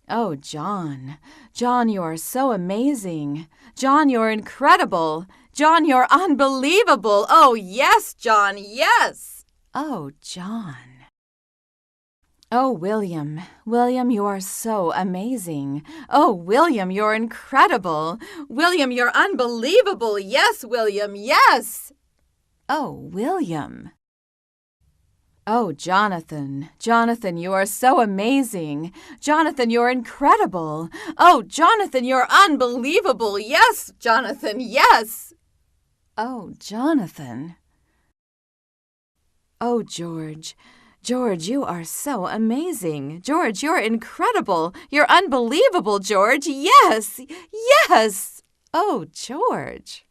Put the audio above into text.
Oh, John. John, you are so amazing. John, you're incredible. John, you're unbelievable. Oh, yes, John, yes. Oh, John. Oh, William. William, you are so amazing. Oh, William, you're incredible. William, you're unbelievable. Yes, William, yes. Oh, William. Oh, Jonathan. Jonathan, you are so amazing. Jonathan, you're incredible. Oh, Jonathan, you're unbelievable. Yes, Jonathan, yes. Oh, Jonathan. Oh, George. George, you are so amazing. George, you're incredible. You're unbelievable, George. Yes, yes. Oh, George.